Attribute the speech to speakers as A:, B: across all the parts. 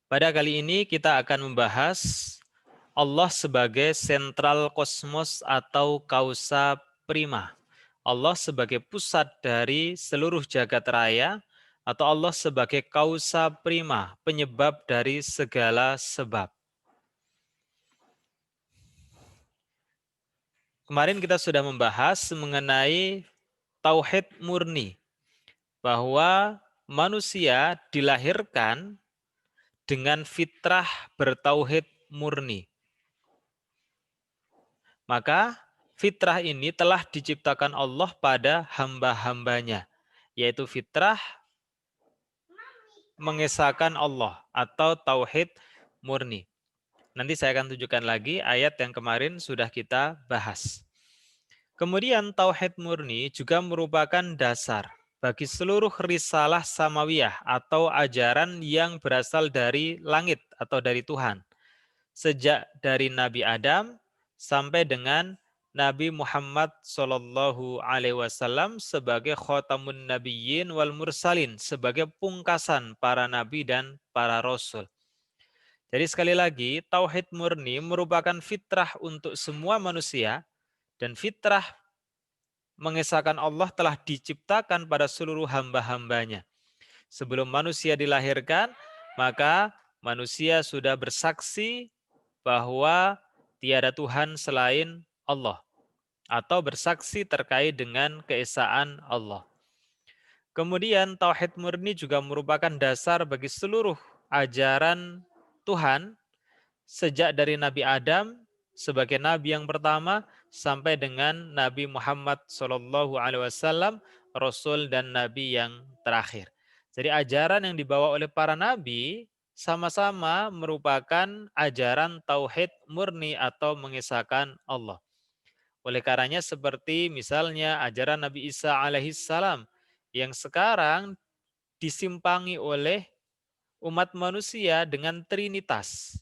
A: Pada kali ini kita akan membahas Allah sebagai sentral kosmos atau kausa prima. Allah sebagai pusat dari seluruh jagat raya atau Allah sebagai kausa prima, penyebab dari segala sebab. Kemarin kita sudah membahas mengenai tauhid murni, bahwa manusia dilahirkan dengan fitrah bertauhid murni. Maka fitrah ini telah diciptakan Allah pada hamba-hambanya, yaitu fitrah mengesahkan Allah atau tauhid murni. Nanti saya akan tunjukkan lagi ayat yang kemarin sudah kita bahas. Kemudian tauhid murni juga merupakan dasar bagi seluruh risalah samawiyah atau ajaran yang berasal dari langit atau dari Tuhan. Sejak dari Nabi Adam sampai dengan Nabi Muhammad Shallallahu Alaihi Wasallam sebagai khotamun nabiyyin wal mursalin, sebagai pungkasan para nabi dan para rasul. Jadi sekali lagi, tauhid murni merupakan fitrah untuk semua manusia, dan fitrah mengesahkan Allah telah diciptakan pada seluruh hamba-hambanya. Sebelum manusia dilahirkan, maka manusia sudah bersaksi bahwa tiada Tuhan selain Allah, atau bersaksi terkait dengan keesaan Allah. Kemudian tauhid murni juga merupakan dasar bagi seluruh ajaran Tuhan sejak dari Nabi Adam sebagai nabi yang pertama sampai dengan Nabi Muhammad SAW, rasul dan nabi yang terakhir. Jadi ajaran yang dibawa oleh para nabi sama-sama merupakan ajaran tauhid murni atau mengesahkan Allah. Oleh karenanya seperti misalnya ajaran Nabi Isa alaihissalam yang sekarang disimpangi oleh umat manusia dengan trinitas.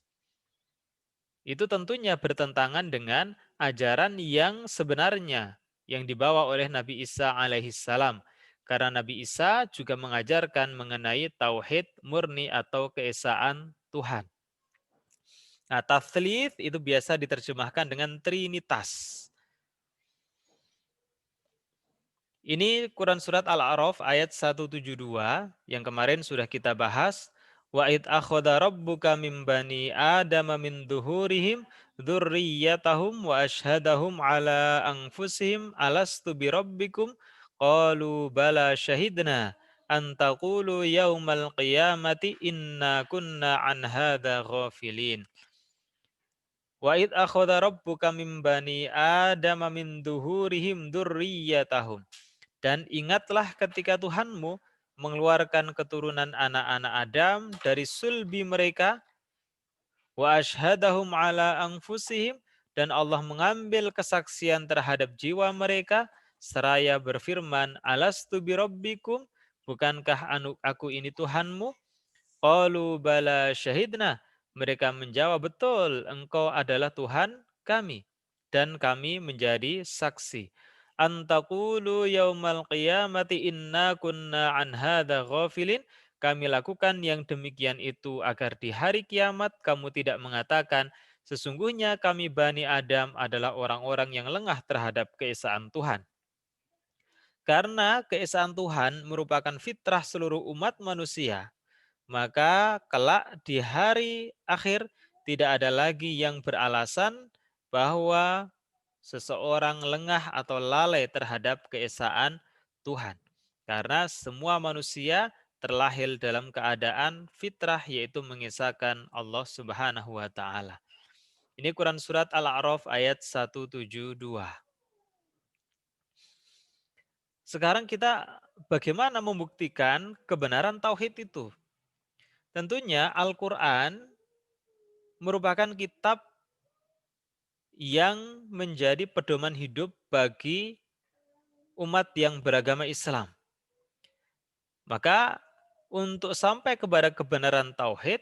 A: Itu tentunya bertentangan dengan ajaran yang sebenarnya yang dibawa oleh Nabi Isa alaihissalam. Karena Nabi Isa juga mengajarkan mengenai tauhid murni atau keesaan Tuhan. Nah, tatslits itu biasa diterjemahkan dengan trinitas. Ini Quran Surat Al-A'raf ayat 172 yang kemarin sudah kita bahas. Wa id akhadha rabbuka min bani adama min duhurihim dzurriyyatahum wa ashhadahum ala anfusihim alastu bi rabbikum qalu bala syahidna an taqulu yaumal qiyamati inna kunna an hadza ghafilin. Wa id akhadha rabbuka min bani adama min duhurihim dzurriyyatahum. Dan ingatlah ketika Tuhanmu mengeluarkan keturunan anak-anak Adam dari sulbi mereka, wa ashhadahum ala anfusihim, dan Allah mengambil kesaksian terhadap jiwa mereka seraya berfirman, alastu birabbikum, bukankah aku ini Tuhanmu? Qalu bala syahidna, mereka menjawab, betul, engkau adalah Tuhan kami dan kami menjadi saksi. Antaqulu yaumal qiyamati inna kunna an hadza ghafilin. Kami lakukan yang demikian itu agar di hari kiamat kamu tidak mengatakan sesungguhnya kami Bani Adam adalah orang-orang yang lengah terhadap keesaan Tuhan. Karena keesaan Tuhan merupakan fitrah seluruh umat manusia, maka kelak di hari akhir tidak ada lagi yang beralasan bahwa seseorang lengah atau lalai terhadap keesaan Tuhan. Karena semua manusia terlahir dalam keadaan fitrah, yaitu mengesahkan Allah Subhanahu wa taala. Ini Quran surat Al-A'raf ayat 172. Sekarang kita bagaimana membuktikan kebenaran tauhid itu? Tentunya Al-Quran merupakan kitab yang menjadi pedoman hidup bagi umat yang beragama Islam. Maka untuk sampai kepada kebenaran tauhid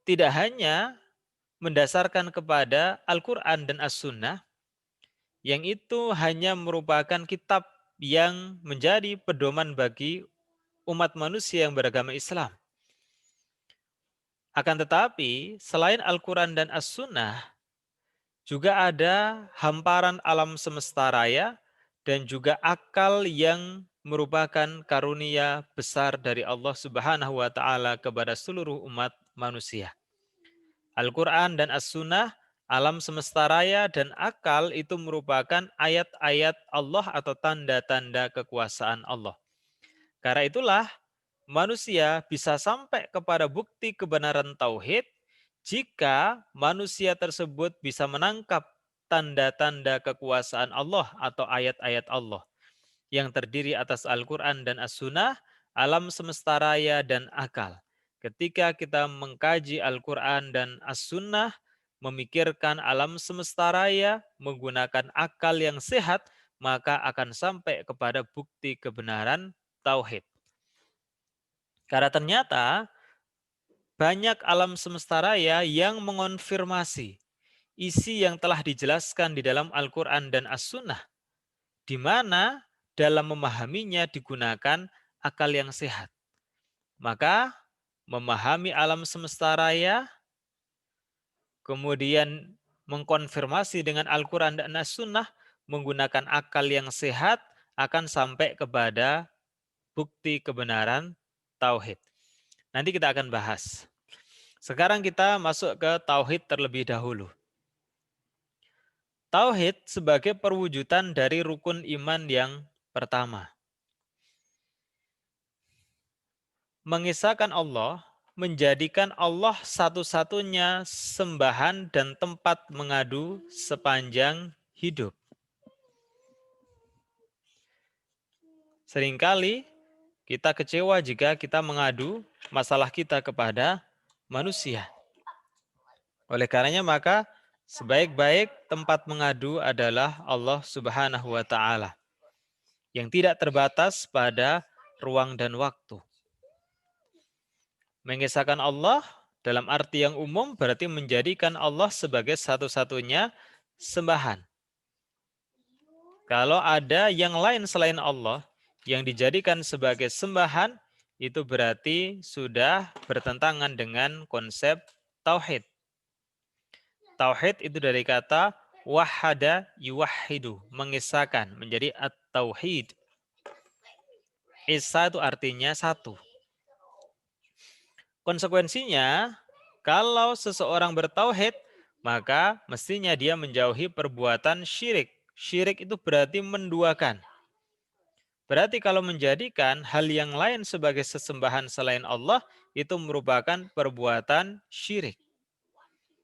A: tidak hanya mendasarkan kepada Al-Quran dan As-Sunnah, yang itu hanya merupakan kitab yang menjadi pedoman bagi umat manusia yang beragama Islam. Akan tetapi, selain Al-Quran dan As-Sunnah, juga ada hamparan alam semesta raya dan juga akal yang merupakan karunia besar dari Allah Subhanahu wa taala kepada seluruh umat manusia. Al-Quran dan As-Sunnah, alam semesta raya dan akal itu merupakan ayat-ayat Allah atau tanda-tanda kekuasaan Allah. Karena itulah manusia bisa sampai kepada bukti kebenaran tauhid jika manusia tersebut bisa menangkap tanda-tanda kekuasaan Allah atau ayat-ayat Allah yang terdiri atas Al-Quran dan As-Sunnah, alam semesta raya dan akal. Ketika kita mengkaji Al-Quran dan As-Sunnah, memikirkan alam semesta raya, menggunakan akal yang sehat, maka akan sampai kepada bukti kebenaran tauhid. Karena ternyata banyak alam semesta raya yang mengonfirmasi isi yang telah dijelaskan di dalam Al-Quran dan As-Sunnah, di mana dalam memahaminya digunakan akal yang sehat. Maka memahami alam semesta raya, kemudian mengkonfirmasi dengan Al-Quran dan As-Sunnah, menggunakan akal yang sehat, akan sampai kepada bukti kebenaran tauhid. Nanti kita akan bahas. Sekarang kita masuk ke tauhid terlebih dahulu. Tauhid sebagai perwujudan dari rukun iman yang pertama. Mengisahkan Allah, menjadikan Allah satu-satunya sembahan dan tempat mengadu sepanjang hidup. Seringkali kita kecewa jika kita mengadu masalah kita kepada manusia. Oleh karenanya maka sebaik-baik tempat mengadu adalah Allah Subhanahu wa taala yang tidak terbatas pada ruang dan waktu. Mengisahkan Allah dalam arti yang umum berarti menjadikan Allah sebagai satu-satunya sembahan. Kalau ada yang lain selain Allah yang dijadikan sebagai sembahan, itu berarti sudah bertentangan dengan konsep tauhid. Tauhid itu dari kata wahada yuwahidu, mengisahkan, menjadi at-tauhid. Isa itu artinya satu. Konsekuensinya, kalau seseorang bertauhid, maka mestinya dia menjauhi perbuatan syirik. Syirik itu berarti menduakan. Berarti kalau menjadikan hal yang lain sebagai sesembahan selain Allah, itu merupakan perbuatan syirik.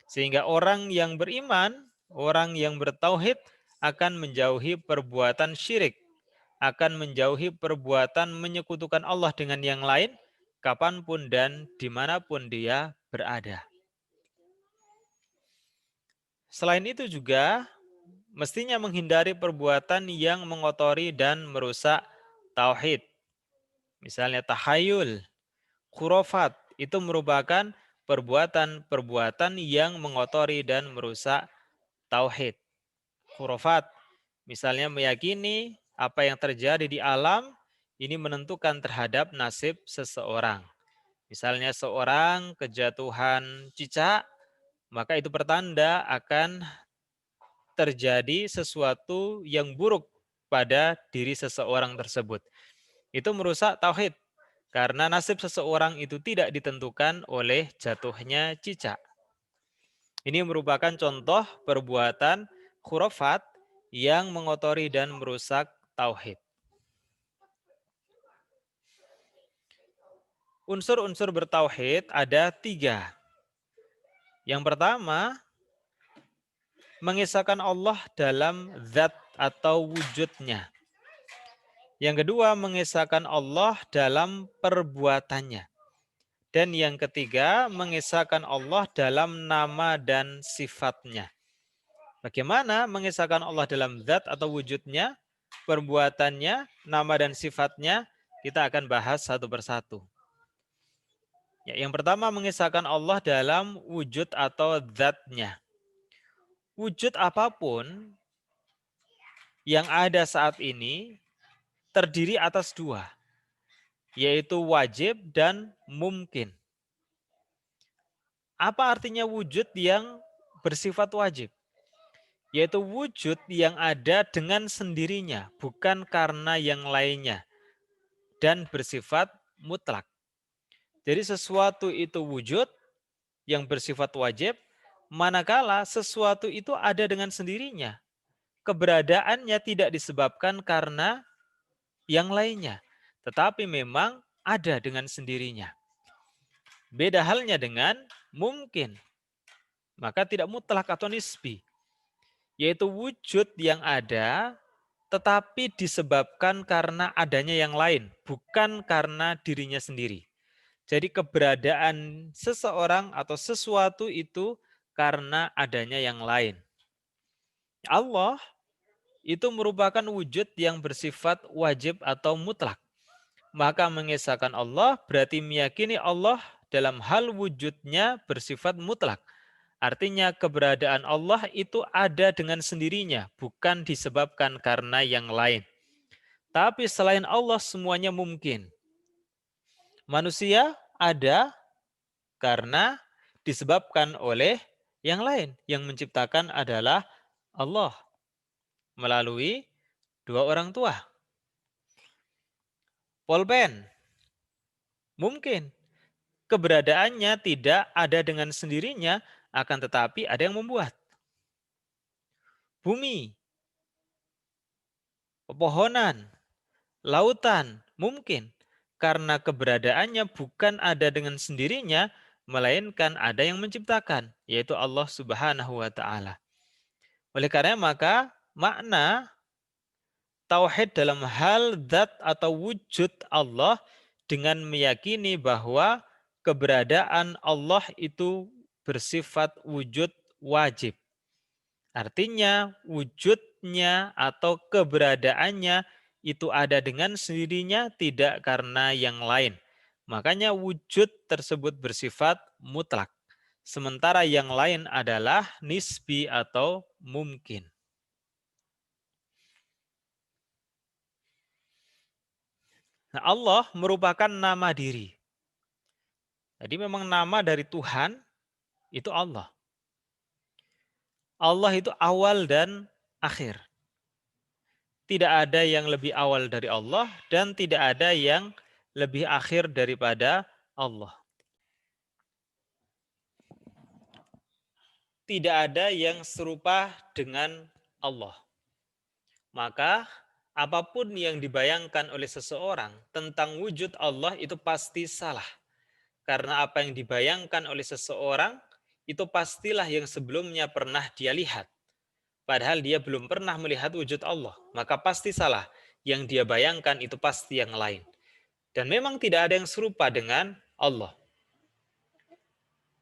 A: Sehingga orang yang beriman, orang yang bertauhid akan menjauhi perbuatan syirik, akan menjauhi perbuatan menyekutukan Allah dengan yang lain, kapanpun dan dimanapun dia berada. Selain itu juga, mestinya menghindari perbuatan yang mengotori dan merusak tauhid. Misalnya tahayul, khurafat, itu merupakan perbuatan-perbuatan yang mengotori dan merusak tauhid. Khurafat, misalnya meyakini apa yang terjadi di alam ini menentukan terhadap nasib seseorang. Misalnya seorang kejatuhan cicak, maka itu pertanda akan terjadi sesuatu yang buruk pada diri seseorang tersebut. Itu merusak tauhid. Karena nasib seseorang itu tidak ditentukan oleh jatuhnya cicak. Ini merupakan contoh perbuatan khurafat yang mengotori dan merusak tauhid. Unsur-unsur bertauhid ada 3. Yang pertama, mengisahkan Allah dalam zat atau wujudnya. Yang kedua, mengisahkan Allah dalam perbuatannya. Dan yang ketiga, mengisahkan Allah dalam nama dan sifatnya. Bagaimana mengisahkan Allah dalam zat atau wujudnya, perbuatannya, nama dan sifatnya, kita akan bahas satu persatu. Ya, yang pertama, mengisahkan Allah dalam wujud atau zatnya. Wujud apapun yang ada saat ini terdiri atas 2, yaitu wajib dan mungkin. Apa artinya wujud yang bersifat wajib? Yaitu wujud yang ada dengan sendirinya, bukan karena yang lainnya, dan bersifat mutlak. Jadi sesuatu itu wujud yang bersifat wajib, manakala sesuatu itu ada dengan sendirinya. Keberadaannya tidak disebabkan karena yang lainnya, tetapi memang ada dengan sendirinya. Beda halnya dengan mungkin, maka tidak mutlak atau nisbi, yaitu wujud yang ada tetapi disebabkan karena adanya yang lain, bukan karena dirinya sendiri. Jadi keberadaan seseorang atau sesuatu itu karena adanya yang lain. Allah itu merupakan wujud yang bersifat wajib atau mutlak. Maka mengesahkan Allah berarti meyakini Allah dalam hal wujudnya bersifat mutlak. Artinya keberadaan Allah itu ada dengan sendirinya, bukan disebabkan karena yang lain. Tapi selain Allah semuanya mungkin. Manusia ada karena disebabkan oleh yang lain. Yang menciptakan adalah Allah melalui dua orang tua. Polpen mungkin keberadaannya tidak ada dengan sendirinya, akan tetapi ada yang membuat. Bumi, pepohonan, lautan, mungkin. Karena keberadaannya bukan ada dengan sendirinya, melainkan ada yang menciptakan, yaitu Allah Subhanahu wa Ta'ala. Oleh karena maka makna tauhid dalam hal zat atau wujud Allah dengan meyakini bahwa keberadaan Allah itu bersifat wujud wajib. Artinya wujudnya atau keberadaannya itu ada dengan sendirinya, tidak karena yang lain. Makanya wujud tersebut bersifat mutlak. Sementara yang lain adalah nisbi atau mungkin. Nah, Allah merupakan nama diri. Jadi memang nama dari Tuhan itu Allah. Allah itu awal dan akhir. Tidak ada yang lebih awal dari Allah dan tidak ada yang lebih akhir daripada Allah. Tidak ada yang serupa dengan Allah. Maka apapun yang dibayangkan oleh seseorang tentang wujud Allah itu pasti salah. Karena apa yang dibayangkan oleh seseorang itu pastilah yang sebelumnya pernah dia lihat. Padahal dia belum pernah melihat wujud Allah. Maka pasti salah. Yang dia bayangkan itu pasti yang lain. Dan memang tidak ada yang serupa dengan Allah.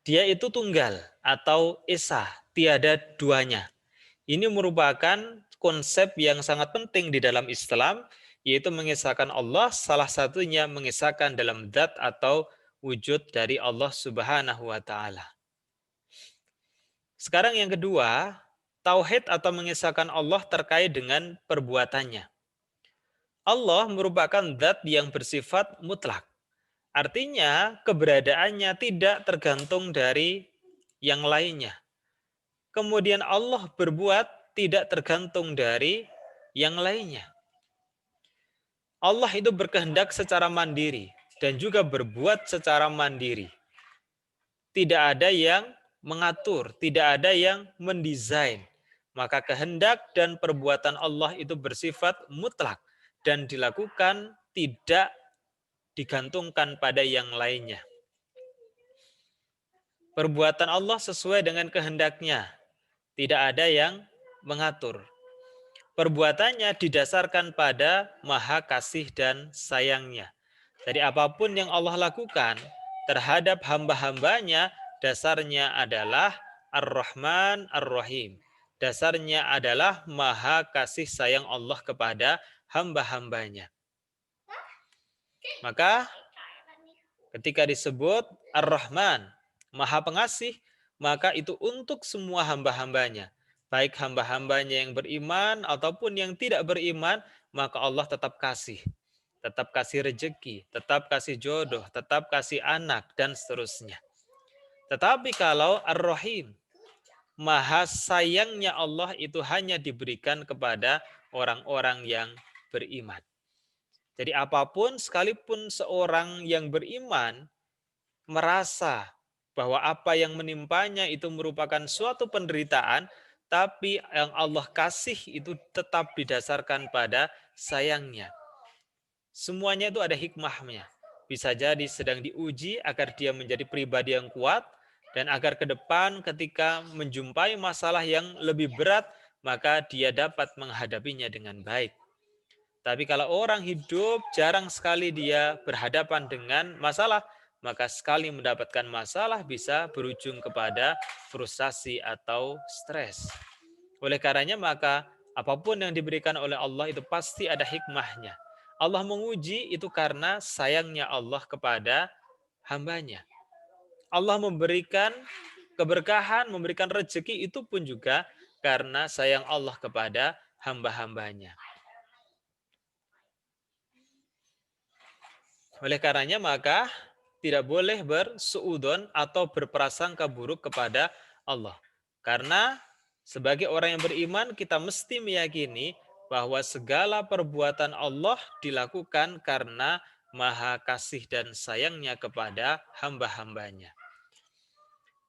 A: Dia itu tunggal atau esa, tiada duanya. Ini merupakan konsep yang sangat penting di dalam Islam, yaitu mengisahkan Allah, salah satunya mengisahkan dalam zat atau wujud dari Allah Subhanahu wa Ta'ala. Sekarang yang kedua, tauhid atau mengisahkan Allah terkait dengan perbuatannya. Allah merupakan zat yang bersifat mutlak. Artinya keberadaannya tidak tergantung dari yang lainnya. Kemudian Allah berbuat tidak tergantung dari yang lainnya. Allah itu berkehendak secara mandiri dan juga berbuat secara mandiri. Tidak ada yang mengatur, tidak ada yang mendesain. Maka kehendak dan perbuatan Allah itu bersifat mutlak dan dilakukan tidak digantungkan pada yang lainnya. Perbuatan Allah sesuai dengan kehendaknya. Tidak ada yang mengatur. Perbuatannya didasarkan pada maha kasih dan sayangnya. Jadi apapun yang Allah lakukan terhadap hamba-hambanya, dasarnya adalah Ar-Rahman Ar-Rahim. Dasarnya adalah maha kasih sayang Allah kepada hamba-hambanya. Maka ketika disebut Ar-Rahman, maha pengasih, maka itu untuk semua hamba-hambanya. Baik hamba-hambanya yang beriman ataupun yang tidak beriman, maka Allah tetap kasih. Tetap kasih rezeki, tetap kasih jodoh, tetap kasih anak, dan seterusnya. Tetapi kalau Ar-Rahim, maha sayangnya Allah itu hanya diberikan kepada orang-orang yang beriman. Jadi apapun, sekalipun seorang yang beriman merasa bahwa apa yang menimpanya itu merupakan suatu penderitaan, tapi yang Allah kasih itu tetap didasarkan pada sayangnya. Semuanya itu ada hikmahnya. Bisa jadi sedang diuji agar dia menjadi pribadi yang kuat, dan agar ke depan ketika menjumpai masalah yang lebih berat, maka dia dapat menghadapinya dengan baik. Tapi kalau orang hidup jarang sekali dia berhadapan dengan masalah, maka sekali mendapatkan masalah bisa berujung kepada frustasi atau stres. Oleh karenanya maka apapun yang diberikan oleh Allah itu pasti ada hikmahnya. Allah menguji itu karena sayangnya Allah kepada hambanya. Allah memberikan keberkahan, memberikan rezeki itu pun juga karena sayang Allah kepada hamba-hambanya. Oleh karenanya maka tidak boleh bersuudon atau berprasangka buruk kepada Allah. Karena sebagai orang yang beriman kita mesti meyakini bahwa segala perbuatan Allah dilakukan karena maha kasih dan sayangnya kepada hamba-hambanya.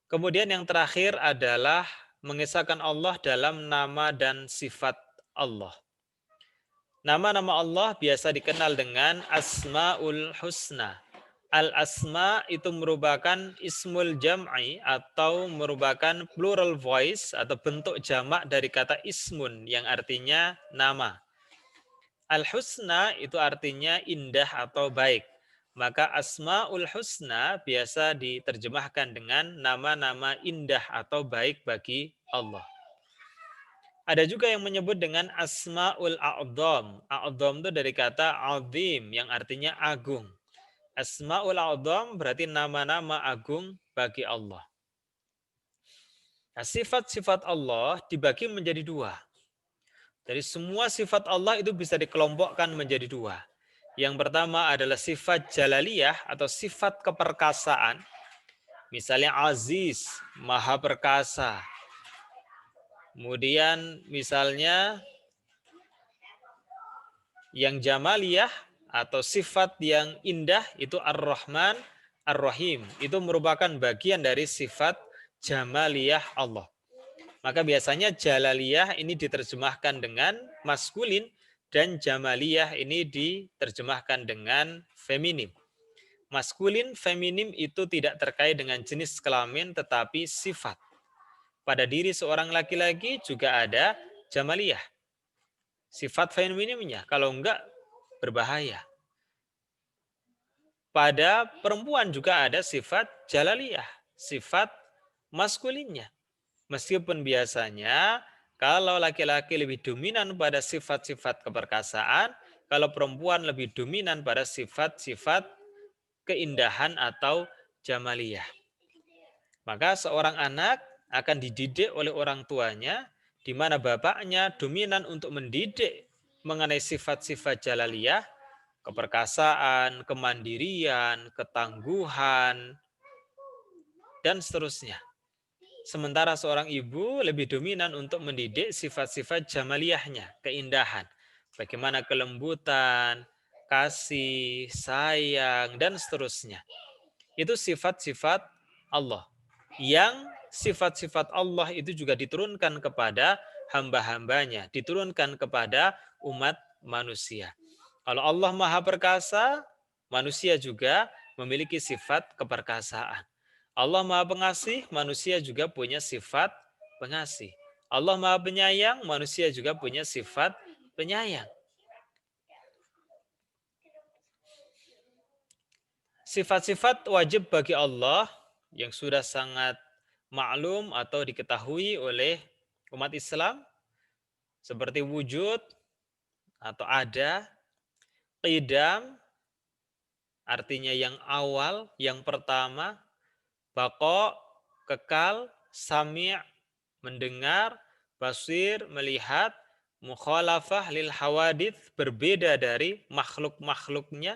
A: Kemudian yang terakhir adalah mengisahkan Allah dalam nama dan sifat Allah. Nama-nama Allah biasa dikenal dengan Asmaul Husna. Al-asma itu merupakan ismul jam'i atau merupakan plural voice atau bentuk jamak dari kata ismun yang artinya nama. Al-husna itu artinya indah atau baik. Maka asmaul husna biasa diterjemahkan dengan nama-nama indah atau baik bagi Allah. Ada juga yang menyebut dengan asmaul a'dham. A'dham itu dari kata azim yang artinya agung. Asmaul a'dham berarti nama-nama agung bagi Allah. Nah, sifat-sifat Allah dibagi menjadi dua. Jadi semua sifat Allah itu bisa dikelompokkan menjadi dua. Yang pertama adalah sifat jalaliyah atau sifat keperkasaan. Misalnya aziz, maha perkasa. Kemudian misalnya yang jamaliyah atau sifat yang indah itu ar-Rahman, ar-Rahim. Itu merupakan bagian dari sifat jamaliyah Allah. Maka biasanya jalaliyah ini diterjemahkan dengan maskulin dan jamaliyah ini diterjemahkan dengan feminim. Maskulin, feminim itu tidak terkait dengan jenis kelamin tetapi sifat. Pada diri seorang laki-laki juga ada jamaliyah. Sifat feminimnya, kalau enggak berbahaya. Pada perempuan juga ada sifat jalaliyah, sifat maskulinnya. Meskipun biasanya kalau laki-laki lebih dominan pada sifat-sifat keperkasaan, kalau perempuan lebih dominan pada sifat-sifat keindahan atau jamaliyah. Maka seorang anak akan dididik oleh orang tuanya, di mana bapaknya dominan untuk mendidik mengenai sifat-sifat jalaliyah, keperkasaan, kemandirian, ketangguhan, dan seterusnya. Sementara seorang ibu lebih dominan untuk mendidik sifat-sifat jamaliyahnya, keindahan. Bagaimana kelembutan, kasih, sayang, dan seterusnya. Itu sifat-sifat Allah. Yang sifat-sifat Allah itu juga diturunkan kepada hamba-hambanya, diturunkan kepada umat manusia. Kalau Allah Maha Perkasa, manusia juga memiliki sifat keperkasaan. Allah Maha Pengasih, manusia juga punya sifat pengasih. Allah Maha Penyayang, manusia juga punya sifat penyayang. Sifat-sifat wajib bagi Allah yang sudah sangat maklum atau diketahui oleh umat Islam seperti wujud atau ada, qidam artinya yang awal, yang pertama, baqa kekal, sami' mendengar, basir melihat, mukhalafah lil hawadits berbeda dari makhluk-makhluknya,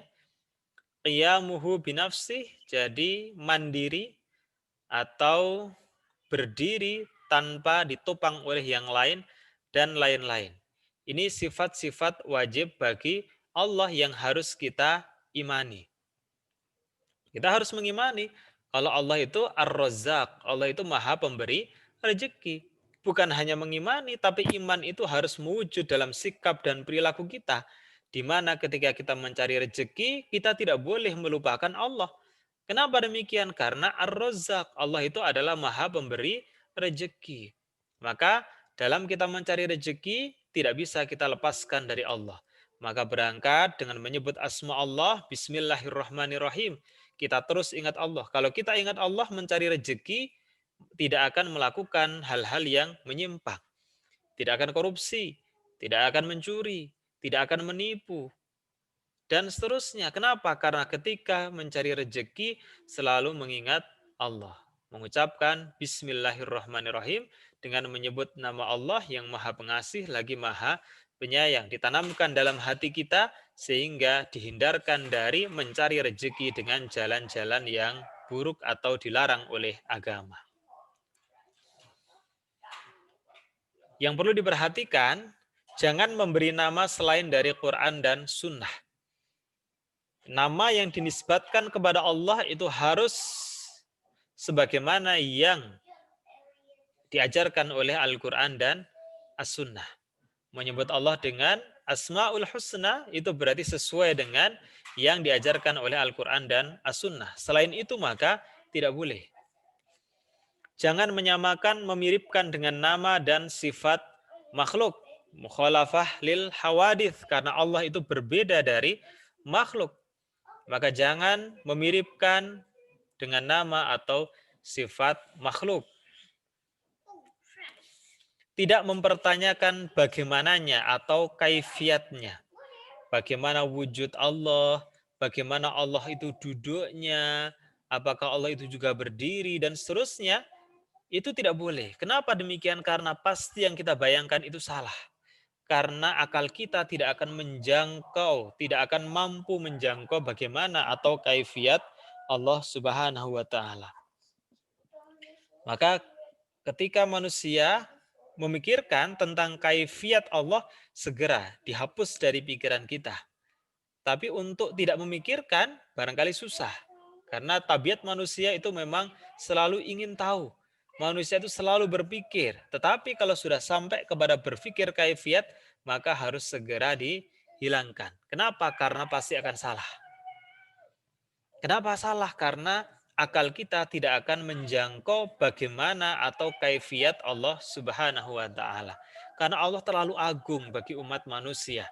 A: qiyamuhu binafsih jadi mandiri, atau berdiri tanpa ditopang oleh yang lain, dan lain-lain. Ini sifat-sifat wajib bagi Allah yang harus kita imani. Kita harus mengimani kalau Allah itu Ar-Razzaq, Allah itu Maha Pemberi rezeki. Bukan hanya mengimani, tapi iman itu harus mewujud dalam sikap dan perilaku kita. Di mana ketika kita mencari rezeki, kita tidak boleh melupakan Allah. Kenapa demikian? Karena Ar-Razzaq, Allah itu adalah Maha Pemberi rezeki. Maka dalam kita mencari rezeki, tidak bisa kita lepaskan dari Allah. Maka berangkat dengan menyebut asma Allah, Bismillahirrahmanirrahim. Kita terus ingat Allah. Kalau kita ingat Allah mencari rezeki, tidak akan melakukan hal-hal yang menyimpang. Tidak akan korupsi, tidak akan mencuri, tidak akan menipu, dan seterusnya. Kenapa? Karena ketika mencari rezeki selalu mengingat Allah. Mengucapkan Bismillahirrahmanirrahim dengan menyebut nama Allah yang Maha Pengasih lagi Maha Penyayang. Ditanamkan dalam hati kita sehingga dihindarkan dari mencari rezeki dengan jalan-jalan yang buruk atau dilarang oleh agama. Yang perlu diperhatikan, jangan memberi nama selain dari Quran dan Sunnah. Nama yang dinisbatkan kepada Allah itu harus sebagaimana yang diajarkan oleh Al-Quran dan As-Sunnah. Menyebut Allah dengan Asma'ul Husna itu berarti sesuai dengan yang diajarkan oleh Al-Quran dan As-Sunnah. Selain itu maka tidak boleh. Jangan menyamakan, memiripkan dengan nama dan sifat makhluk. Mukhalafah lil hawadith. Karena Allah itu berbeda dari makhluk. Maka jangan memiripkan dengan nama atau sifat makhluk. Tidak mempertanyakan bagaimananya atau kaifiatnya. Bagaimana wujud Allah, bagaimana Allah itu duduknya, apakah Allah itu juga berdiri, dan seterusnya. Itu tidak boleh. Kenapa demikian? Karena pasti yang kita bayangkan itu salah. Karena akal kita tidak akan menjangkau, tidak akan mampu menjangkau bagaimana atau kaifiat Allah Subhanahu wa taala. Maka ketika manusia memikirkan tentang kaifiat Allah, segera dihapus dari pikiran kita. Tapi untuk tidak memikirkan barangkali susah. Karena tabiat manusia itu memang selalu ingin tahu. Manusia itu selalu berpikir. Tetapi kalau sudah sampai kepada berpikir kaifiat, maka harus segera dihilangkan. Kenapa? Karena pasti akan salah. Kenapa salah? Karena akal kita tidak akan menjangkau bagaimana atau kaifiat Allah Subhanahu wa taala. Karena Allah terlalu agung bagi umat manusia.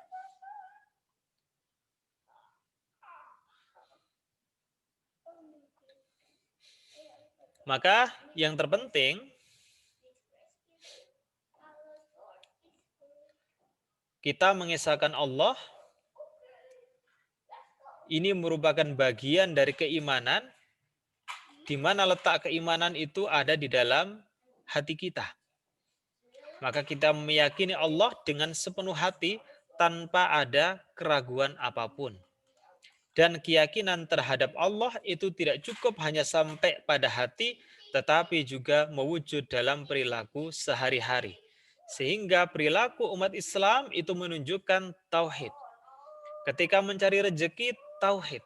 A: Maka yang terpenting kita mengesahkan Allah ini merupakan bagian dari keimanan, di mana letak keimanan itu ada di dalam hati kita. Maka kita meyakini Allah dengan sepenuh hati tanpa ada keraguan apapun. Dan keyakinan terhadap Allah itu tidak cukup hanya sampai pada hati, tetapi juga mewujud dalam perilaku sehari-hari. Sehingga perilaku umat Islam itu menunjukkan tauhid. Ketika mencari rezeki, tauhid.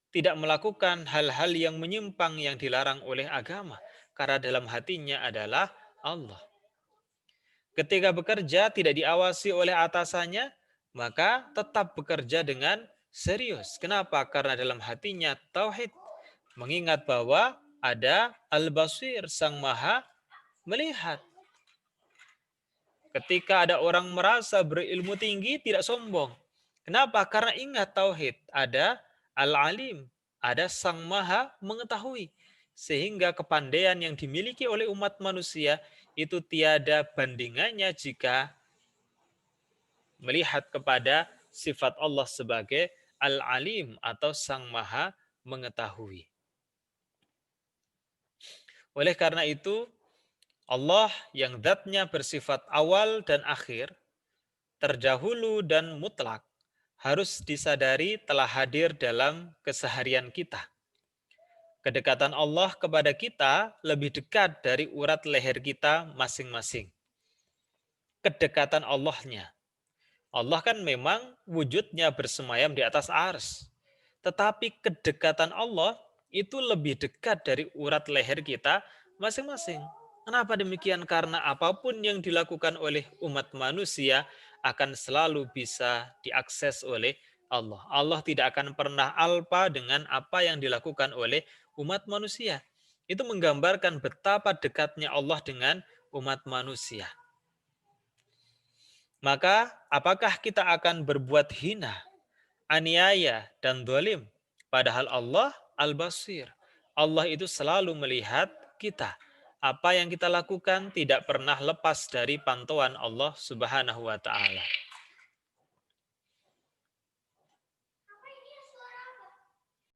A: Tidak melakukan hal-hal yang menyimpang yang dilarang oleh agama. Karena dalam hatinya adalah Allah. Ketika bekerja tidak diawasi oleh atasannya, maka tetap bekerja dengan serius. Kenapa? Karena dalam hatinya tauhid. Mengingat bahwa ada Al-Basir, Sang Maha melihat. Ketika ada orang merasa berilmu tinggi, tidak sombong. Kenapa? Karena ingat tauhid. Ada Al-Alim, ada Sang Maha mengetahui. Sehingga kepandaian yang dimiliki oleh umat manusia itu tiada bandingannya jika melihat kepada sifat Allah sebagai Al-Alim atau Sang Maha mengetahui. Oleh karena itu, Allah yang zatnya bersifat awal dan akhir, terdahulu dan mutlak, harus disadari telah hadir dalam keseharian kita. Kedekatan Allah kepada kita lebih dekat dari urat leher kita masing-masing. Kedekatan Allahnya. Allah kan memang wujudnya bersemayam di atas ars. Tetapi kedekatan Allah itu lebih dekat dari urat leher kita masing-masing. Kenapa demikian? Karena apapun yang dilakukan oleh umat manusia akan selalu bisa diakses oleh Allah. Allah tidak akan pernah alpa dengan apa yang dilakukan oleh umat manusia. Itu menggambarkan betapa dekatnya Allah dengan umat manusia. Maka apakah kita akan berbuat hina, aniaya, dan dolim? Padahal Allah Al-Basir. Allah itu selalu melihat kita. Apa yang kita lakukan tidak pernah lepas dari pantauan Allah Subhanahu wa Ta'ala.